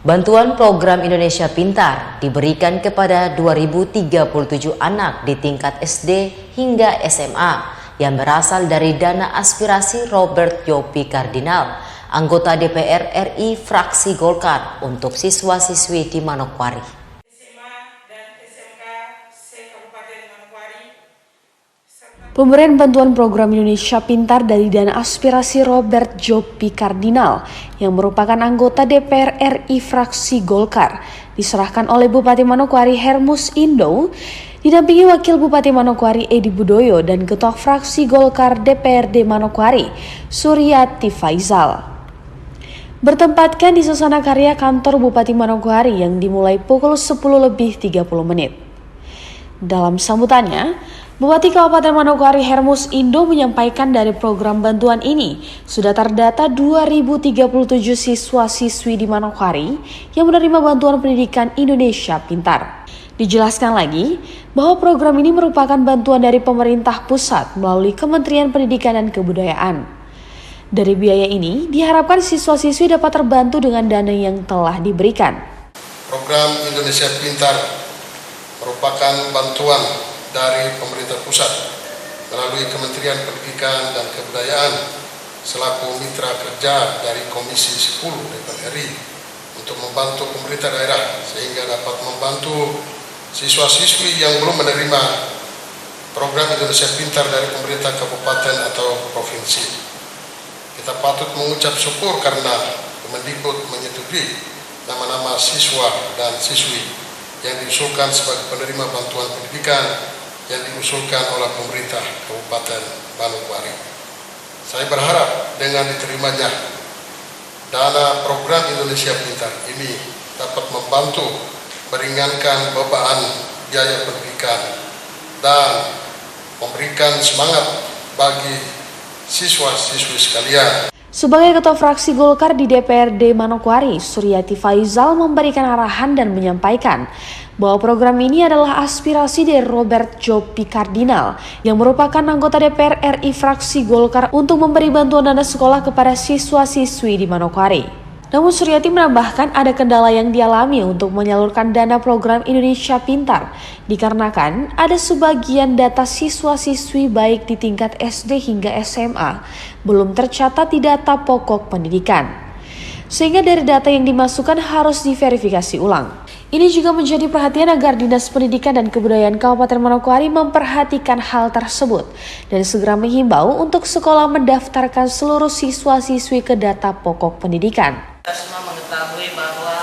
Bantuan program Indonesia Pintar diberikan kepada 2037 anak di tingkat SD hingga SMA yang berasal dari dana aspirasi Robert Yopi Kardinal, anggota DPR RI fraksi Golkar untuk siswa-siswi di Manokwari. Pemberian bantuan program Indonesia Pintar dari dana aspirasi Robert Yopi Kardinal yang merupakan anggota DPR RI fraksi Golkar diserahkan oleh Bupati Manokwari Hermus Indo didampingi Wakil Bupati Manokwari Edi Budoyo dan Ketua fraksi Golkar DPRD Manokwari Suryati Faizal. Bertempatkan di Sasana Karya kantor Bupati Manokwari yang dimulai pukul 10:30 menit. Dalam sambutannya, Bupati Kabupaten Manokwari Hermus Indo menyampaikan dari program bantuan ini sudah terdata 2037 siswa-siswi di Manokwari yang menerima bantuan pendidikan Indonesia Pintar. Dijelaskan lagi bahwa program ini merupakan bantuan dari pemerintah pusat melalui Kementerian Pendidikan dan Kebudayaan. Dari biaya ini diharapkan siswa-siswi dapat terbantu dengan dana yang telah diberikan. Program Indonesia Pintar merupakan bantuan dari pemerintah pusat melalui Kementerian Pendidikan dan Kebudayaan selaku mitra kerja dari Komisi 10 DPR RI untuk membantu pemerintah daerah sehingga dapat membantu siswa-siswi yang belum menerima program Indonesia Pintar dari pemerintah kabupaten atau provinsi. Kita patut mengucap syukur karena Kemendikbud menyetujui nama-nama siswa dan siswi yang diusulkan sebagai penerima bantuan pendidikan yang diusulkan oleh pemerintah Kabupaten Manokwari. Saya berharap dengan diterimanya dana program Indonesia Pintar ini dapat membantu meringankan beban biaya pendidikan dan memberikan semangat bagi siswa-siswi sekalian. Sebagai Ketua fraksi Golkar di DPRD Manokwari, Suryati Faizal memberikan arahan dan menyampaikan bahwa program ini adalah aspirasi dari Robert Yopi Kardinal yang merupakan anggota DPR RI fraksi Golkar untuk memberi bantuan dana sekolah kepada siswa-siswi di Manokwari. Namun Suryati menambahkan ada kendala yang dialami untuk menyalurkan dana program Indonesia Pintar dikarenakan ada sebagian data siswa-siswi baik di tingkat SD hingga SMA belum tercatat di data pokok pendidikan. Sehingga dari data yang dimasukkan harus diverifikasi ulang. Ini juga menjadi perhatian agar Dinas Pendidikan dan Kebudayaan Kabupaten Manokwari memperhatikan hal tersebut dan segera menghimbau untuk sekolah mendaftarkan seluruh siswa-siswi ke data pokok pendidikan. Kita semua mengetahui bahwa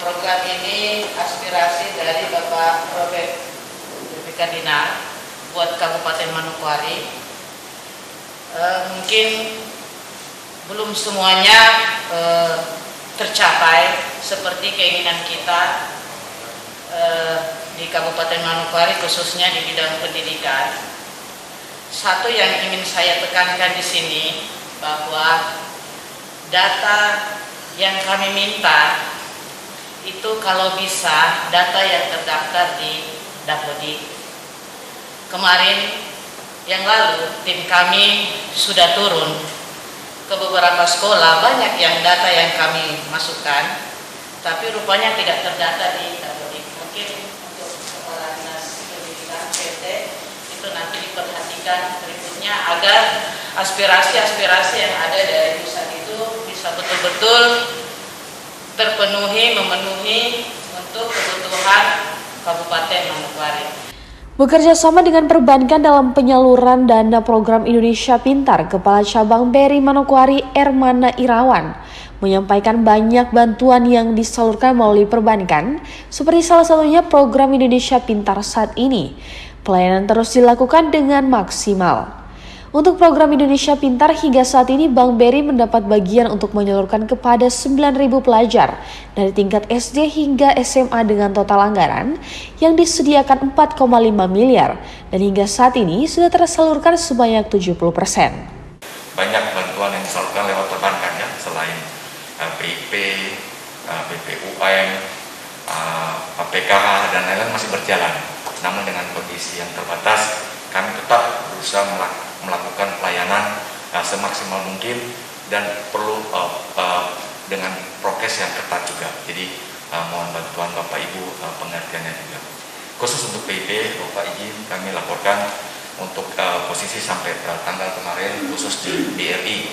program ini aspirasi dari Bapak Robert Yopi Kardinal buat Kabupaten Manokwari. Mungkin belum semuanya tercapai seperti keinginan kita di Kabupaten Manokwari khususnya di bidang pendidikan. Satu yang ingin saya tekankan di sini bahwa data yang kami minta itu kalau bisa data yang terdaftar di Dapodik. Kemarin yang lalu tim kami sudah turun ke beberapa sekolah, banyak yang data yang kami masukkan, tapi rupanya tidak terdata di Dapodik. Mungkin untuk Kepala Dinas Pendidikan PT itu nanti diperhatikan berikutnya agar aspirasi-aspirasi yang ada dari pusat itu bisa betul-betul terpenuhi, memenuhi untuk kebutuhan Kabupaten Manokwari. Bekerja sama dengan perbankan dalam penyaluran dana program Indonesia Pintar, Kepala Cabang BRI Manokwari Ermana Irawan menyampaikan banyak bantuan yang disalurkan melalui perbankan, seperti salah satunya program Indonesia Pintar saat ini. Pelayanan terus dilakukan dengan maksimal. Untuk program Indonesia Pintar hingga saat ini Bank BRI mendapat bagian untuk menyalurkan kepada 9.000 pelajar dari tingkat SD hingga SMA dengan total anggaran yang disediakan 4,5 miliar dan hingga saat ini sudah tersalurkan sebanyak 70%. Banyak bantuan yang disalurkan lewat perbankan ya, selain BIP, BPUM, PKH dan lain-lain masih berjalan. Namun dengan kondisi yang terbatas, kami tetap berusaha melakukan pelayanan semaksimal mungkin dan perlu dengan prokes yang ketat juga. Jadi mohon bantuan Bapak Ibu pengertiannya juga. Khusus untuk PIP, Bapak izin kami laporkan untuk posisi sampai tanggal kemarin khusus di BRI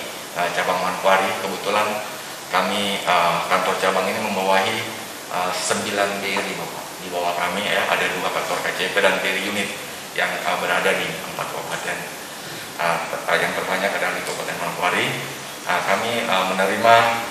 cabang Manokwari. Kebetulan kami kantor cabang ini membawahi 9 BRI Bapak. Di bawah kami ada 2 kantor KCP dan BRI unit yang berada di 4 kabupaten. Yang terbanyak adalah di Kabupaten Manokwari. Kami menerima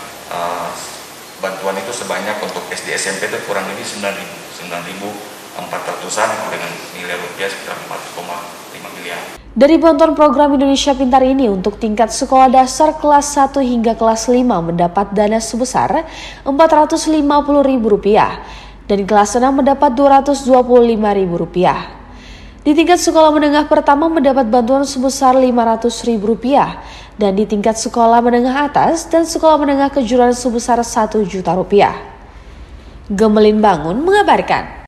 bantuan itu sebanyak untuk SD SMP itu kurang lebih 9.400-an dengan nilai rupiah sekitar 4,5 miliar. Dari bantuan program Indonesia Pintar ini untuk tingkat sekolah dasar kelas 1 hingga kelas 5 mendapat dana sebesar Rp450.000 dan kelas 6 mendapat Rp225.000. Di tingkat sekolah menengah pertama mendapat bantuan sebesar Rp500.000 dan di tingkat sekolah menengah atas dan sekolah menengah kejuruan sebesar Rp1 juta. Gemelin Bangun mengabarkan.